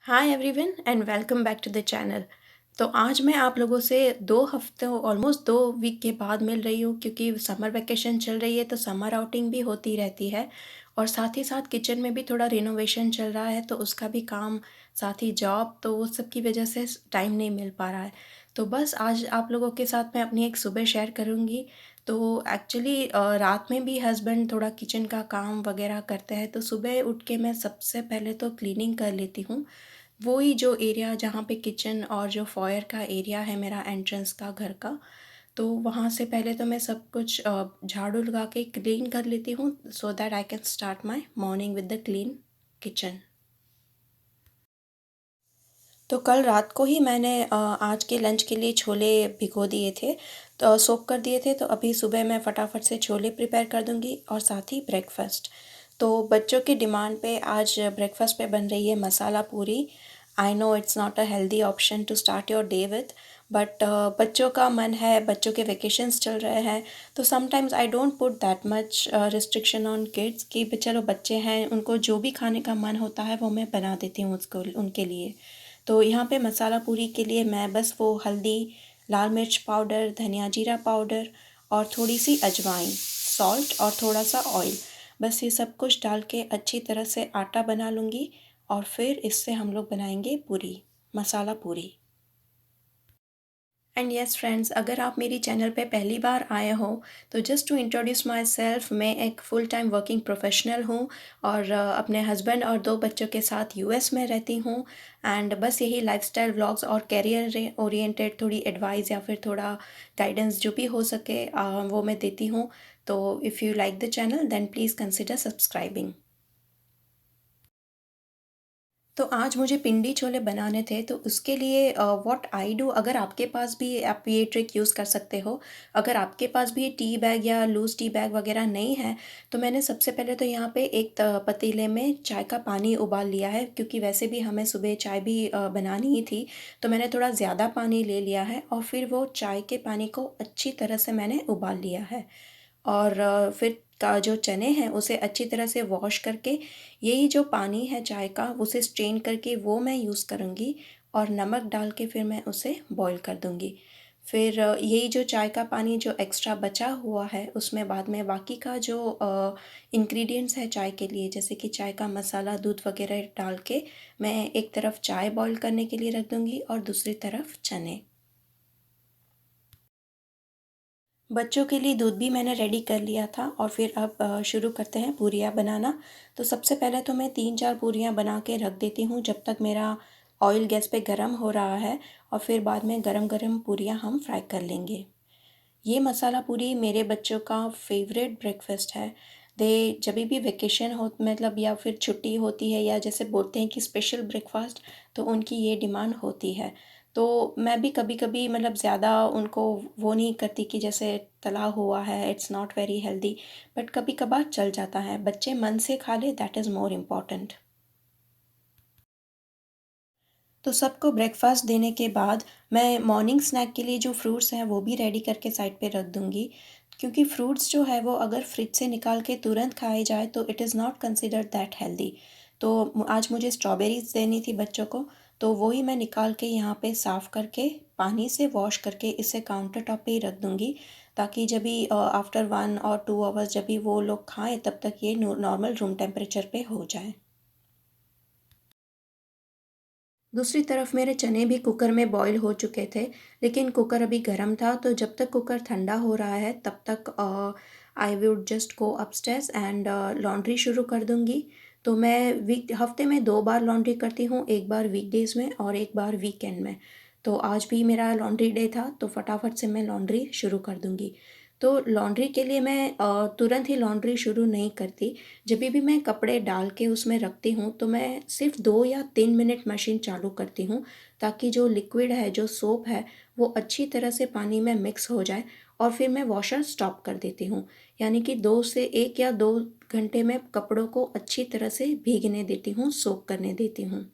Hi everyone and welcome back to the channel. तो आज मैं आप लोगों से 2 हफ्ते ऑलमोस्ट 2 वीक के बाद मिल रही हूँ क्योंकि समर वेकेशन चल रही है तो समर आउटिंग भी होती रहती है और साथ ही साथ किचन में भी थोड़ा रिनोवेशन चल रहा है तो उसका भी काम, साथ ही जॉब, तो वो सब की वजह से टाइम नहीं मिल पा रहा है। तो बस आज आप लोगों के साथ मैं अपनी एक सुबह शेयर करूँगी। तो एक्चुअली रात में भी हस्बैंड थोड़ा किचन का काम वगैरह करते हैं तो सुबह उठ के मैं सबसे पहले तो क्लीनिंग कर लेती हूँ। वही जो एरिया जहाँ पे किचन और जो फॉयर का एरिया है मेरा एंट्रेंस का घर का, तो वहाँ से पहले तो मैं सब कुछ झाड़ू लगा के क्लीन कर लेती हूँ so that I can start my morning with the clean kitchen. तो कल रात को ही मैंने आज के लंच के लिए छोले भिगो दिए थे, तो सोक कर दिए थे, तो अभी सुबह मैं फटाफट से छोले प्रिपेयर कर दूंगी और साथ ही ब्रेकफास्ट। तो बच्चों की डिमांड पे आज ब्रेकफास्ट पे बन रही है masala puri. I know it's not a healthy option to start your day with, but बच्चों का मन है, बच्चों के वेकेशंस चल रहे हैं, तो sometimes I don't put that much restriction on kids कि चलो बच्चे हैं, उनको जो भी खाने का मन होता है वो मैं बना देती हूँ उसको उनके लिए। तो यहाँ पे मसाला पूरी के लिए मैं बस वो हल्दी, लाल मिर्च पाउडर, धनिया जीरा पाउडर और थोड़ी सी अजवाइन, सॉल्ट और थोड़ा सा ऑयल, बस ये सब कुछ डाल के अच्छी तरह से आटा बना लूँगी और फिर इससे हम लोग बनाएंगे पूरी, मसाला पूरी। एंड यस फ्रेंड्स, अगर आप मेरी चैनल पे पहली बार आए हो तो just to introduce myself, मैं एक फुल टाइम वर्किंग प्रोफेशनल हूँ और अपने हस्बैंड और 2 बच्चों के साथ यूएस में रहती हूँ। एंड बस यही लाइफस्टाइल व्लॉग्स और कैरियर ओरिएंटेड थोड़ी एडवाइस या फिर थोड़ा गाइडेंस जो भी हो सके वो मैं देती हूँ। तो if you like the channel then please consider subscribing. तो आज मुझे पिंडी छोले बनाने थे तो उसके लिए व्हाट आई डू, अगर आपके पास भी, आप ये ट्रिक यूज़ कर सकते हो। अगर आपके पास भी टी बैग या लूज़ टी बैग वगैरह नहीं है तो मैंने सबसे पहले तो यहाँ पे एक पतीले में चाय का पानी उबाल लिया है क्योंकि वैसे भी हमें सुबह चाय भी बनानी ही थी। तो मैंने थोड़ा ज़्यादा पानी ले लिया है और फिर वो चाय के पानी को अच्छी तरह से मैंने उबाल लिया है। और फिर का जो चने हैं उसे अच्छी तरह से वॉश करके, यही जो पानी है चाय का उसे स्ट्रेन करके वो मैं यूज़ करूँगी और नमक डाल के फिर मैं उसे बॉईल कर दूँगी। फिर यही जो चाय का पानी जो एक्स्ट्रा बचा हुआ है उसमें बाद में बाकी का जो इंग्रेडिएंट्स है चाय के लिए, जैसे कि चाय का मसाला, दूध वगैरह डाल के मैं एक तरफ चाय बॉईल करने के लिए रख दूँगी और दूसरी तरफ चने। बच्चों के लिए दूध भी मैंने रेडी कर लिया था और फिर अब शुरू करते हैं पूरियाँ बनाना। तो सबसे पहले तो मैं 3-4 पूरियाँ बना के रख देती हूँ जब तक मेरा ऑयल गैस पे गरम हो रहा है और फिर बाद में गरम गरम पूरियाँ हम फ्राई कर लेंगे। ये मसाला पूरी मेरे बच्चों का फेवरेट ब्रेकफास्ट है। दे जब भी वेकेशन हो, मतलब या फिर छुट्टी होती है या जैसे बोलते हैं कि स्पेशल ब्रेकफास्ट, तो उनकी ये डिमांड होती है। तो मैं भी कभी कभी मतलब ज़्यादा उनको वो नहीं करती कि जैसे तला हुआ है, it's not very healthy, but कभी कभार चल जाता है, बच्चे मन से खा ले, दैट इज़ मोर इम्पॉर्टेंट। तो सबको ब्रेकफास्ट देने के बाद मैं मॉर्निंग स्नैक के लिए जो फ्रूट्स हैं वो भी रेडी करके साइड पे रख दूँगी, क्योंकि फ्रूट्स जो है वो अगर फ्रिज से निकाल के तुरंत खाए जाए तो it is not considered that healthy. तो आज मुझे स्ट्रॉबेरीज देनी थी बच्चों को, तो वो ही मैं निकाल के यहाँ पे साफ़ करके पानी से वॉश करके इसे काउंटर टॉप पे ही रख दूँगी, ताकि जब भी आफ्टर 1 और 2 आवर्स जब भी वो लोग खाएं तब तक ये नॉर्मल रूम टेम्परेचर पे हो जाए। दूसरी तरफ मेरे चने भी कुकर में बॉईल हो चुके थे, लेकिन कुकर अभी गर्म था, तो जब तक कुकर ठंडा हो रहा है तब तक I would just go upstairs and laundry शुरू कर दूँगी। तो मैं वीक हफ्ते में 2 बार लॉन्ड्री करती हूँ, एक बार वीकडेज़ में और एक बार वीकेंड में। तो आज भी मेरा लॉन्ड्री डे था तो फटाफट से मैं लॉन्ड्री शुरू कर दूँगी। तो लॉन्ड्री के लिए मैं तुरंत ही लॉन्ड्री शुरू नहीं करती। जब भी मैं कपड़े डाल के उसमें रखती हूँ तो मैं सिर्फ 2 या 3 मिनट मशीन चालू करती हूँ, ताकि जो लिक्विड है, जो सोप है, वो अच्छी तरह से पानी में मिक्स हो जाए और फिर मैं वॉशर स्टॉप कर देती हूँ। यानी कि 1 या 2 घंटे में कपड़ों को अच्छी तरह से भीगने देती हूँ, सोक करने देती हूँ।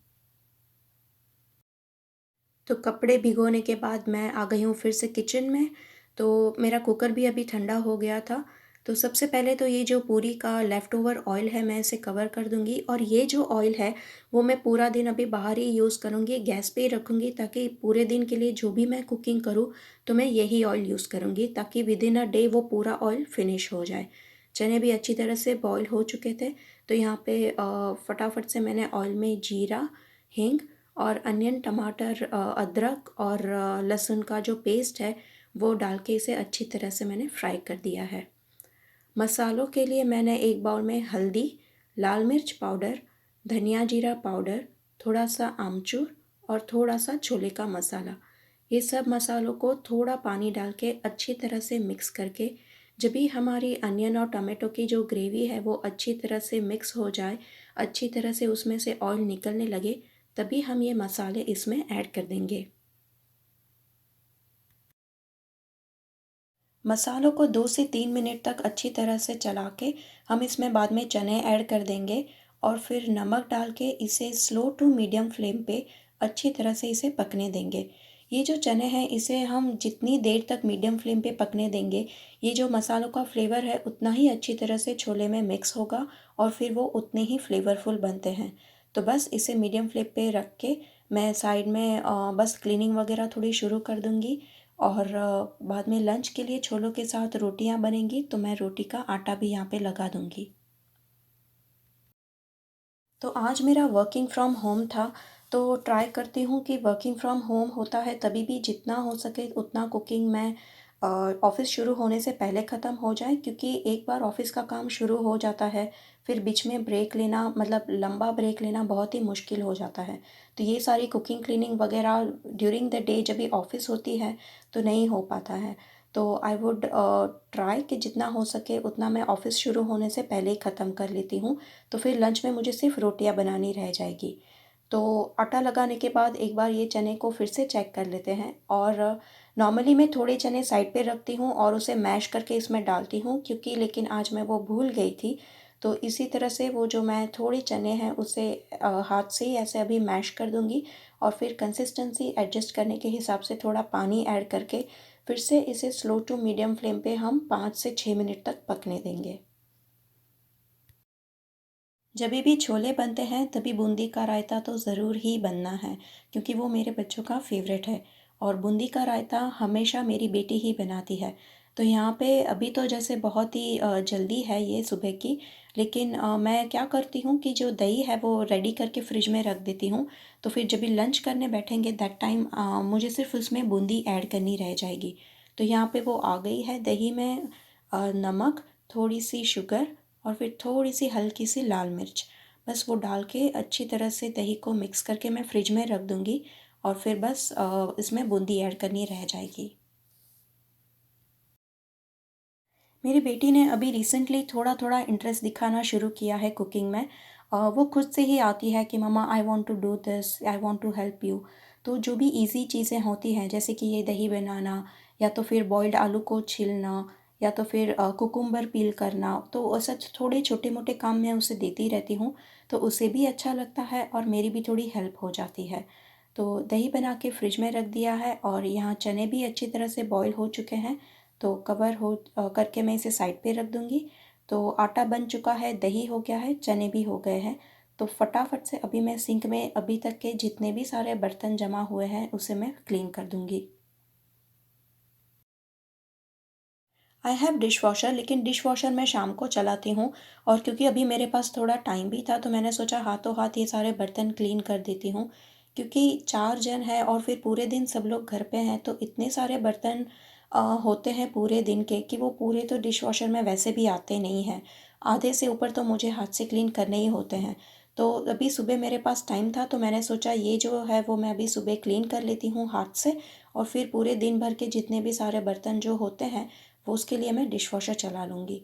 तो कपड़े भिगोने के बाद मैं आ गई हूँ फिर से किचन में। तो मेरा कुकर भी अभी ठंडा हो गया था, तो सबसे पहले तो ये जो पूरी का लेफ़्ट ओवर ऑयल है मैं इसे कवर कर दूँगी, और ये जो ऑयल है वो मैं पूरा दिन अभी बाहर ही यूज़ करूँगी, गैस पे ही रखूँगी, ताकि पूरे दिन के लिए जो भी मैं कुकिंग करूँ तो मैं यही ऑयल यूज़ करूँगी, ताकि विदिन अ डे वो पूरा ऑयल फिनिश हो जाए। चने भी अच्छी तरह से बॉयल हो चुके थे, तो यहाँ पे फटाफट से मैंने ऑयल में जीरा, हींग और अनियन, टमाटर, अदरक और लहसुन का जो पेस्ट है वो डाल के इसे अच्छी तरह से मैंने फ्राई कर दिया है। मसालों के लिए मैंने एक बाउल में हल्दी, लाल मिर्च पाउडर, धनिया जीरा पाउडर, थोड़ा सा आमचूर और थोड़ा सा छोले का मसाला, ये सब मसालों को थोड़ा पानी डाल के अच्छी तरह से मिक्स करके, जब भी हमारी अनियन और टमाटो की जो ग्रेवी है वो अच्छी तरह से मिक्स हो जाए, अच्छी तरह से उसमें से ऑयल निकलने लगे, तभी हम ये मसाले इसमें ऐड कर देंगे। मसालों को 2 से 3 मिनट तक अच्छी तरह से चला के हम इसमें बाद में चने ऐड कर देंगे, और फिर नमक डाल के इसे स्लो टू मीडियम फ्लेम पे अच्छी तरह से इसे पकने देंगे। ये जो चने हैं इसे हम जितनी देर तक मीडियम फ्लेम पे पकने देंगे, ये जो मसालों का फ्लेवर है उतना ही अच्छी तरह से छोले में मिक्स होगा, और फिर वो उतने ही फ्लेवरफुल बनते हैं। तो बस इसे मीडियम फ्लेम पे रख के मैं साइड में बस क्लीनिंग वगैरह थोड़ी शुरू कर दूँगी, और बाद में लंच के लिए छोलों के साथ रोटियां बनेंगी तो मैं रोटी का आटा भी यहाँ पे लगा दूँगी। तो आज मेरा वर्किंग फ्रॉम होम था, तो ट्राई करती हूँ कि वर्किंग फ्रॉम होम होता है तभी भी जितना हो सके उतना कुकिंग मैं ऑफ़िस शुरू होने से पहले ख़त्म हो जाए, क्योंकि एक बार ऑफ़िस का काम शुरू हो जाता है, फिर बीच में ब्रेक लेना, मतलब लंबा ब्रेक लेना बहुत ही मुश्किल हो जाता है। तो ये सारी कुकिंग क्लीनिंग वगैरह ड्यूरिंग द डे जब भी ऑफ़िस होती है तो नहीं हो पाता है। तो आई वुड ट्राई कि जितना हो सके उतना मैं ऑफ़िस शुरू होने से पहले ही ख़त्म कर लेती हूँ, तो फिर लंच में मुझे सिर्फ रोटियां बनानी रह जाएगी। तो आटा लगाने के बाद एक बार ये चने को फिर से चेक कर लेते हैं, और नॉर्मली मैं थोड़े चने साइड पे रखती हूँ और उसे मैश करके इसमें डालती हूँ, क्योंकि लेकिन आज मैं वो भूल गई थी। तो इसी तरह से वो जो मैं थोड़े चने हैं उसे हाथ से ही ऐसे अभी मैश कर दूँगी, और फिर कंसिस्टेंसी एडजस्ट करने के हिसाब से थोड़ा पानी ऐड करके फिर से इसे स्लो टू मीडियम फ्लेम पे हम 5 से 6 मिनट तक पकने देंगे। जभी भी छोले बनते हैं तभी बूंदी का रायता तो ज़रूर ही बनना है, क्योंकि वो मेरे बच्चों का फेवरेट है, और बूंदी का रायता हमेशा मेरी बेटी ही बनाती है। तो यहाँ पे अभी तो जैसे बहुत ही जल्दी है ये सुबह की, लेकिन मैं क्या करती हूँ कि जो दही है वो रेडी करके फ्रिज में रख देती हूँ, तो फिर जब भी लंच करने बैठेंगे दैट टाइम मुझे सिर्फ उसमें बूंदी ऐड करनी रह जाएगी। तो यहाँ पे वो आ गई है दही में, नमक, थोड़ी सी शुगर और फिर थोड़ी सी हल्की सी लाल मिर्च, बस वो डाल के अच्छी तरह से दही को मिक्स करके मैं फ्रिज में रख दूँगी, और फिर बस इसमें बूंदी ऐड करनी रह जाएगी। मेरी बेटी ने अभी रिसेंटली थोड़ा-थोड़ा इंटरेस्ट दिखाना शुरू किया है कुकिंग में। वो खुद से ही आती है कि मम्मा I want to do this, I want to help you. तो जो भी ईज़ी चीज़ें होती हैं जैसे कि ये दही बनाना, या तो फिर बॉइल्ड आलू को छीलना, या तो फिर कुकुम्बर पील करना, तो ऐसा थोड़े छोटे-मोटे काम मैं उसे देती रहती हूँ, तो उसे भी अच्छा लगता है और मेरी भी थोड़ी हेल्प हो जाती है। तो दही बना के फ्रिज में रख दिया है, और यहाँ चने भी अच्छी तरह से बॉयल हो चुके हैं, तो कवर हो करके मैं इसे साइड पे रख दूँगी। तो आटा बन चुका है, दही हो गया है, चने भी हो गए हैं। तो फटाफट से अभी मैं सिंक में अभी तक के जितने भी सारे बर्तन जमा हुए हैं उसे मैं क्लीन कर दूँगी। आई हैव डिश वॉशर, लेकिन डिश वॉशर मैं शाम को चलाती हूँ, और क्योंकि अभी मेरे पास थोड़ा टाइम भी था तो मैंने सोचा हाथों हाथ ये सारे बर्तन क्लीन कर देती हूँ, क्योंकि 4 जन हैं और फिर पूरे दिन सब लोग घर पे हैं, तो इतने सारे बर्तन होते हैं पूरे दिन के कि वो पूरे तो डिश वॉशर में वैसे भी आते नहीं हैं। आधे से ऊपर तो मुझे हाथ से क्लीन करने ही होते हैं। तो अभी सुबह मेरे पास टाइम था तो मैंने सोचा ये जो है वो मैं अभी सुबह क्लीन कर लेती हूँ हाथ से, और फिर पूरे दिन भर के जितने भी सारे बर्तन जो होते हैं वो उसके लिए मैं डिशवॉशर चला लूँगी।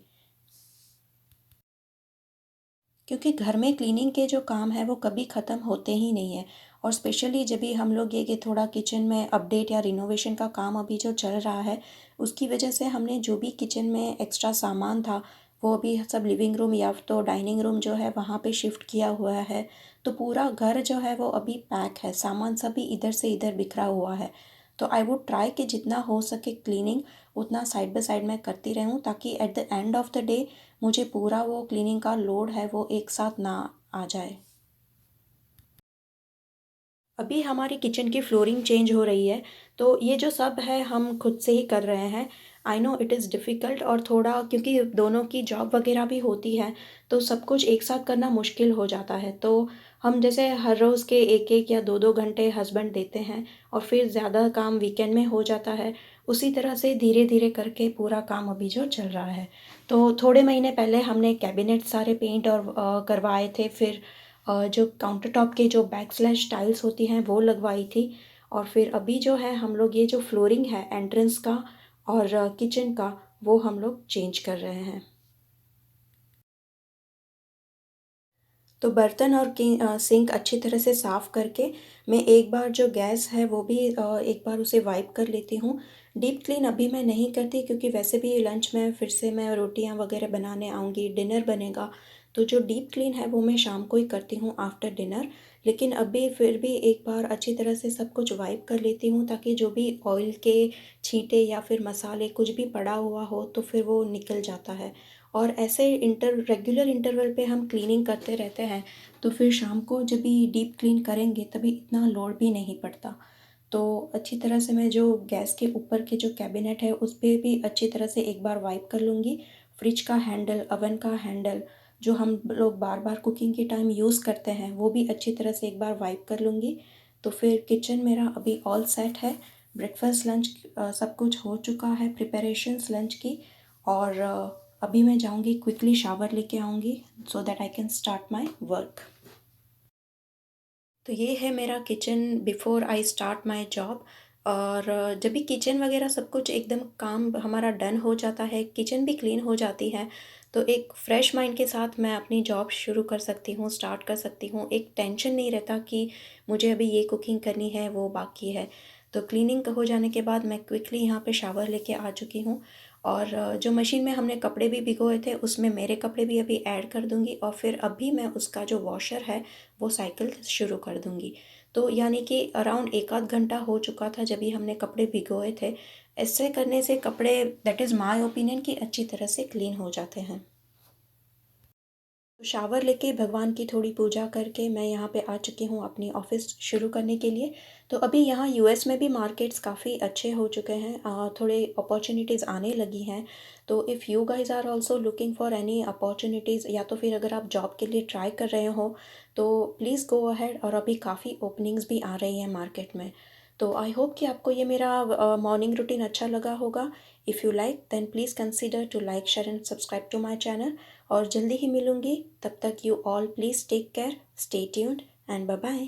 क्योंकि घर में क्लीनिंग के जो काम है वो कभी ख़त्म होते ही नहीं है, और स्पेशली जब भी हम लोग ये कि थोड़ा किचन में अपडेट या रिनोवेशन का काम अभी जो चल रहा है, उसकी वजह से हमने जो भी किचन में एक्स्ट्रा सामान था वो अभी सब लिविंग रूम या तो डाइनिंग रूम जो है वहाँ पे शिफ्ट किया हुआ है। तो पूरा घर जो है वो अभी पैक है, सामान सभी इधर से इधर बिखरा हुआ है। तो आई वुड ट्राई कि जितना हो सके क्लीनिंग उतना साइड बाय साइड मैं करती रहूँ, ताकि at the end of the day मुझे पूरा वो क्लीनिंग का लोड है वो एक साथ ना आ जाए। अभी हमारी किचन की फ्लोरिंग चेंज हो रही है, तो ये जो सब है हम खुद से ही कर रहे हैं। I know it is difficult, और थोड़ा क्योंकि दोनों की जॉब वगैरह भी होती है, तो सब कुछ एक साथ करना मुश्किल हो जाता है। तो हम जैसे हर रोज़ के 1-1 या 2-2 घंटे हस्बैंड देते हैं, और फिर ज़्यादा काम वीकेंड में हो जाता है। उसी तरह से धीरे-धीरे करके पूरा काम अभी जो चल रहा है। तो थोड़े महीने पहले हमने कैबिनेट सारे पेंट और करवाए थे, फिर जो काउंटर टॉप के जो बैक स्लैश टाइल्स होती हैं वो लगवाई थी, और फिर अभी जो है हम लोग ये जो फ्लोरिंग है एंट्रेंस का और किचन का, वो हम लोग चेंज कर रहे हैं। तो बर्तन और सिंक अच्छी तरह से साफ़ करके मैं एक बार जो गैस है वो भी एक बार उसे वाइप कर लेती हूँ। डीप क्लीन अभी मैं नहीं करती, क्योंकि वैसे भी लंच में फिर से मैं रोटियां वगैरह बनाने आऊँगी, डिनर बनेगा। तो जो डीप क्लीन है वो मैं शाम को ही करती हूँ आफ्टर डिनर। लेकिन अभी फिर भी एक बार अच्छी तरह से सब कुछ वाइप कर लेती हूँ, ताकि जो भी ऑयल के छींटे या फिर मसाले कुछ भी पड़ा हुआ हो तो फिर वो निकल जाता है। और ऐसे रेगुलर इंटरवल पे हम क्लीनिंग करते रहते हैं, तो फिर शाम को जब भी डीप क्लीन करेंगे तभी इतना लोड भी नहीं पड़ता। तो अच्छी तरह से मैं जो गैस के ऊपर के जो कैबिनेट है उस पे भी अच्छी तरह से एक बार वाइप कर लूँगी। फ्रिज का हैंडल, ओवन का हैंडल, जो हम लोग बार बार कुकिंग के टाइम यूज़ करते हैं, वो भी अच्छी तरह से एक बार वाइप कर लूँगी। तो फिर किचन मेरा अभी ऑल सेट है। ब्रेकफास्ट लंच सब कुछ हो चुका है, प्रिपरेशंस लंच की। और अभी मैं जाऊँगी, क्विकली शावर लेके आऊँगी so that I can start my work. तो ये है मेरा kitchen before I start my job. और जब भी किचन वगैरह सब कुछ एकदम काम हमारा डन हो जाता है, किचन भी क्लीन हो जाती है, तो एक फ्रेश माइंड के साथ मैं अपनी जॉब शुरू कर सकती हूँ, स्टार्ट कर सकती हूँ। एक टेंशन नहीं रहता कि मुझे अभी ये कुकिंग करनी है, वो बाकी है। तो क्लीनिंग हो जाने के बाद मैं क्विकली यहाँ पे शावर लेके आ चुकी हूँ। और जो मशीन में हमने कपड़े भी भिगोए थे उसमें मेरे कपड़े भी अभी ऐड कर दूँगी, और फिर अभी मैं उसका जो वॉशर है वो साइकिल शुरू कर दूँगी। तो यानी कि अराउंड 1 आध घंटा हो चुका था जब भी हमने कपड़े भिगोए थे। ऐसे करने से कपड़े, दैट इज़ माय ओपिनियन, कि अच्छी तरह से क्लीन हो जाते हैं। तो शावर लेके भगवान की थोड़ी पूजा करके मैं यहाँ पे आ चुकी हूँ अपनी ऑफ़िस शुरू करने के लिए। तो अभी यहाँ यूएस में भी मार्केट्स काफ़ी अच्छे हो चुके हैं, थोड़े अपॉर्चुनिटीज़ आने लगी हैं। तो if you guys are also looking for any opportunities, या तो फिर अगर आप जॉब के लिए ट्राई कर रहे हो, तो प्लीज़ गो अहेड। और अभी काफ़ी ओपनिंग्स भी आ रही हैं मार्केट में। तो आई होप कि आपको ये मेरा मॉर्निंग रूटीन अच्छा लगा होगा। If you like then please consider to like, share and subscribe to my channel. और जल्दी ही मिलूँगी, तब तक you all please take care, stay tuned and bye bye.